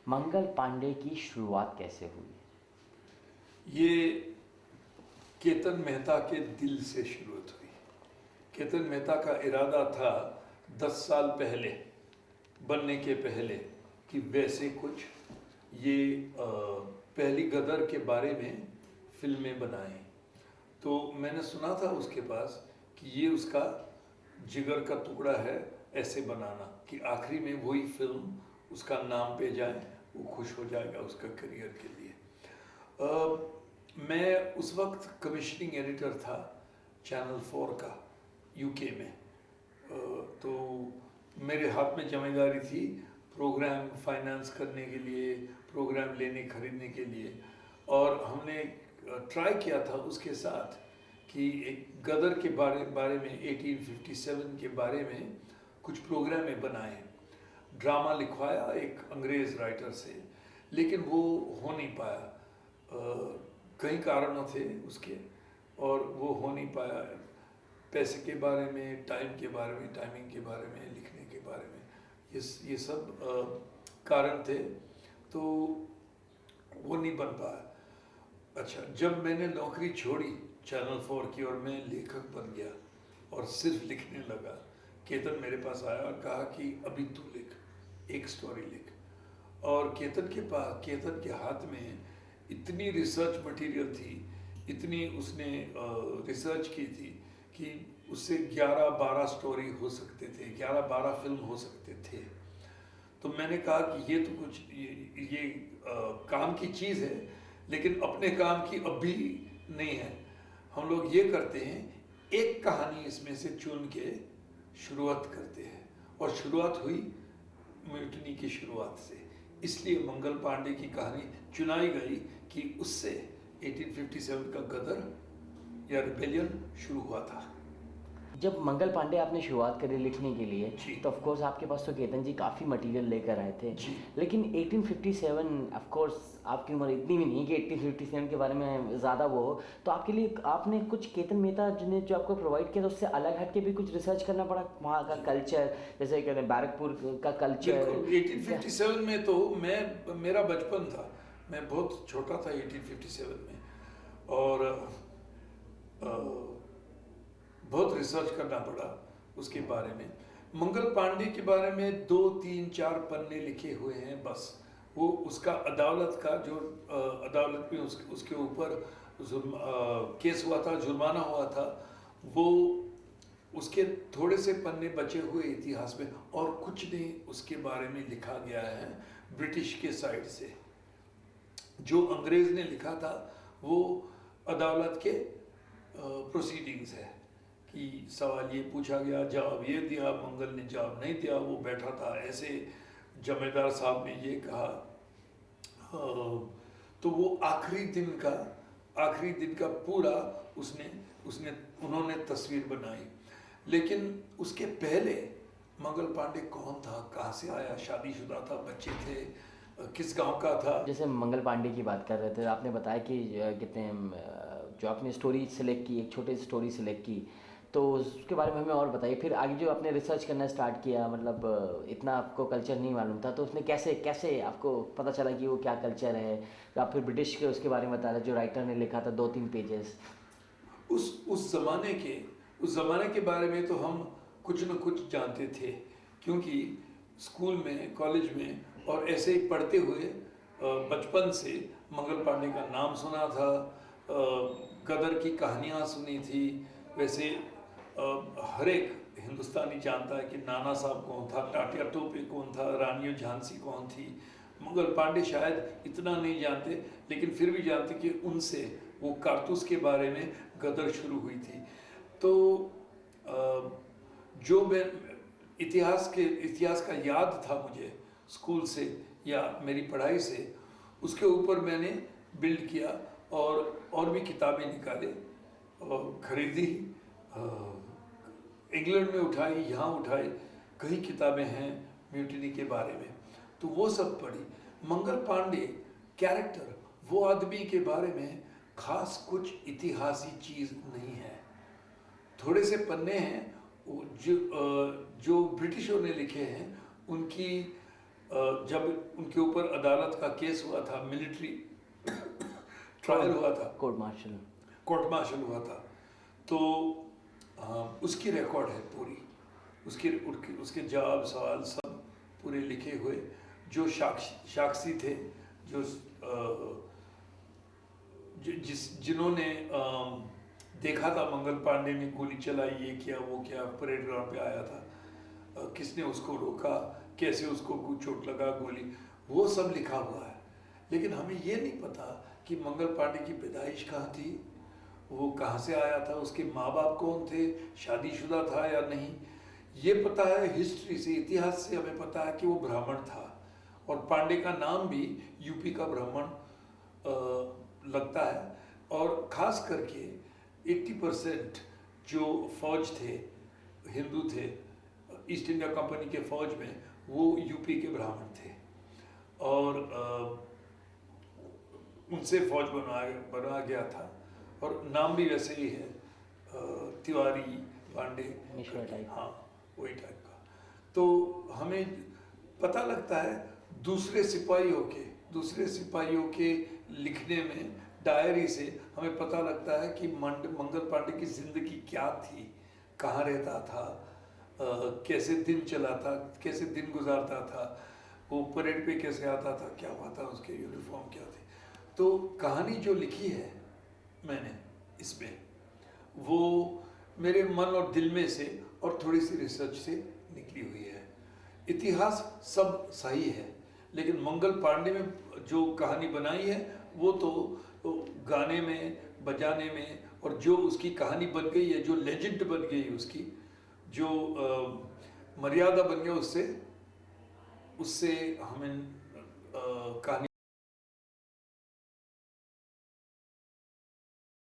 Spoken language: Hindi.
मंगल पांडे की शुरुआत कैसे हुई? ये केतन मेहता के दिल से शुरुआत हुई। केतन मेहता का इरादा था 10 साल पहले, बनने के पहले, कि वैसे कुछ ये पहली गदर के बारे में फिल्में बनाएं। तो मैंने सुना था उसके पास कि ये उसका जिगर का टुकड़ा है ऐसे बनाना कि आखिरी में वही फिल्म उसका नाम पे जाए, वो खुश हो जाएगा उसका करियर के लिए। मैं उस वक्त कमिश्निंग एडिटर था चैनल 4 का यूके में। तो मेरे हाथ में जिम्मेदारी थी प्रोग्राम फाइनेंस करने के लिए, प्रोग्राम लेने खरीदने के लिए। और हमने ट्राई किया था उसके साथ कि एक गदर के बारे में 1857 के बारे में कुछ प्रोग्रामें बनाए। ड्रामा लिखवाया एक अंग्रेज़ राइटर से, लेकिन वो हो नहीं पाया। कई कारणों थे उसके, और वो हो नहीं पाया। पैसे के बारे में, टाइम के बारे में, टाइमिंग के बारे में, लिखने के बारे में, ये सब कारण थे, तो वो नहीं बन पाया। अच्छा, जब मैंने नौकरी छोड़ी चैनल 4 की और मैं लेखक बन गया और सिर्फ लिखने लगा, केतन मेरे पास आया और कहा कि अभी तू लिख, एक स्टोरी लिख। और केतन के हाथ में इतनी रिसर्च मटेरियल थी, इतनी उसने रिसर्च की थी कि उससे 11-12 स्टोरी हो सकते थे, 11-12 फिल्म हो सकते थे। तो मैंने कहा कि ये तो कुछ ये काम की चीज़ है, लेकिन अपने काम की अब भी नहीं है। हम लोग ये करते हैं, एक कहानी इसमें से चुन के शुरुआत करते हैं। और शुरुआत हुई म्यूटनी की शुरुआत से। इसलिए मंगल पांडे की कहानी चुनाई गई कि उससे 1857 का गदर या रिबेलियन शुरू हुआ था। जब मंगल पांडे आपने शुरुआत करी लिखने के लिए, जी। तो ऑफ कोर्स आपके पास तो केतन जी काफ़ी मटेरियल लेकर आए थे। जी। लेकिन 1857 ऑफ कोर्स आपकी उम्र इतनी भी नहीं कि 1857 के बारे में ज़्यादा वो हो, तो आपके लिए आपने कुछ केतन मेहता ने जो आपको प्रोवाइड किया था उससे अलग हट के भी कुछ रिसर्च करना पड़ा, वहाँ का कल्चर, जैसे कहते हैं बैरकपुर का कल्चर। बिल्कुल। 1857 में तो मेरा बचपन था, मैं बहुत छोटा था 1857 में। और बहुत रिसर्च करना पड़ा उसके बारे में। मंगल पांडे के बारे में 2-3-4 पन्ने लिखे हुए हैं बस। वो उसका अदालत का जो अदालत में उसके ऊपर केस हुआ था, जुर्माना हुआ था, वो उसके थोड़े से पन्ने बचे हुए इतिहास में, और कुछ नहीं उसके बारे में लिखा गया है ब्रिटिश के साइड से। जो अंग्रेज ने लिखा था वो अदालत के प्रोसीडिंग्स है कि सवाल ये पूछा गया, जवाब ये दिया, मंगल ने जवाब नहीं दिया, वो बैठा था ऐसे, जमेदार साहब ने ये कहा। तो वो आखिरी दिन का पूरा उन्होंने तस्वीर बनाई। लेकिन उसके पहले मंगल पांडे कौन था, कहाँ से आया, शादीशुदा था, बच्चे थे, किस गांव का था। जैसे मंगल पांडे की बात कर रहे थे, आपने बताया कि कितने जो आपने स्टोरी सेलेक्ट की, एक छोटी स्टोरी सेलेक्ट की, तो उसके बारे में हमें और बताइए। फिर आगे जो आपने रिसर्च करना स्टार्ट किया, मतलब इतना आपको कल्चर नहीं मालूम था, तो उसने कैसे कैसे आपको पता चला कि वो क्या कल्चर है? तो आप फिर ब्रिटिश के उसके बारे में बता रहे जो राइटर ने लिखा था 2-3 पेजेस। उस ज़माने के बारे में तो हम कुछ न कुछ जानते थे, क्योंकि स्कूल में, कॉलेज में और ऐसे ही पढ़ते हुए बचपन से मंगल पांडे का नाम सुना था, गदर की कहानियाँ सुनी थी। वैसे हर एक हिंदुस्तानी जानता है कि नाना साहब कौन था, टाटिया टोपे कौन था, रानी झांसी कौन थी। मंगल पांडे शायद इतना नहीं जानते, लेकिन फिर भी जानते कि उनसे वो कारतूस के बारे में गदर शुरू हुई थी। तो जो मैं इतिहास का याद था मुझे स्कूल से या मेरी पढ़ाई से, उसके ऊपर मैंने बिल्ड किया और भी किताबें निकाले और खरीदी, इंग्लैंड में उठाई, यहाँ उठाई, कई किताबें हैं म्यूटिनी के बारे में, तो वो सब पढ़ी। मंगल पांडे कैरेक्टर, वो आदमी के बारे में खास कुछ इतिहासी चीज़ नहीं है। थोड़े से पन्ने हैं जो ब्रिटिशों ने लिखे हैं, उनकी जब उनके ऊपर अदालत का केस हुआ था, मिलिट्री ट्रायल हुआ था, कोर्ट मार्शल हुआ था, तो उसकी रिकॉर्ड है पूरी, उसके जवाब सवाल सब पूरे लिखे हुए, जो साक्षी थे, जो जिन्होंने देखा था मंगल पांडे ने गोली चलाई, ये किया वो किया, परेड ग्राउंड पे आया था, किसने उसको रोका, कैसे उसको चोट लगा गोली, वो सब लिखा हुआ है। लेकिन हमें ये नहीं पता कि मंगल पांडे की पैदाइश कहाँ थी, वो कहाँ से आया था, उसके माँ बाप कौन थे, शादीशुदा था या नहीं। ये पता है हिस्ट्री से, इतिहास से हमें पता है कि वो ब्राह्मण था, और पांडे का नाम भी यूपी का ब्राह्मण लगता है। और ख़ास करके 80% जो फौज थे, हिंदू थे, ईस्ट इंडिया कंपनी के फौज में, वो यूपी के ब्राह्मण थे, और उनसे फौज बनवाया गया था, और नाम भी वैसे ही है, तिवारी पांडे, हाँ वही टाइप का। तो हमें पता लगता है दूसरे सिपाहियों के लिखने में, डायरी से हमें पता लगता है कि मंगल पांडे की जिंदगी क्या थी, कहाँ रहता था, कैसे दिन चलाता, कैसे दिन गुजारता था, वो परेड पे कैसे आता था, क्या हुआ था, उसके यूनिफॉर्म क्या थे। तो कहानी जो लिखी है मैंने इसमें, वो मेरे मन और दिल में से और थोड़ी सी रिसर्च से निकली हुई है। इतिहास सब सही है, लेकिन मंगल पांडे में जो कहानी बनाई है वो तो गाने में, बजाने में, और जो उसकी कहानी बन गई है, जो लेजेंड बन गई उसकी, जो मर्यादा बन गया, उससे हमें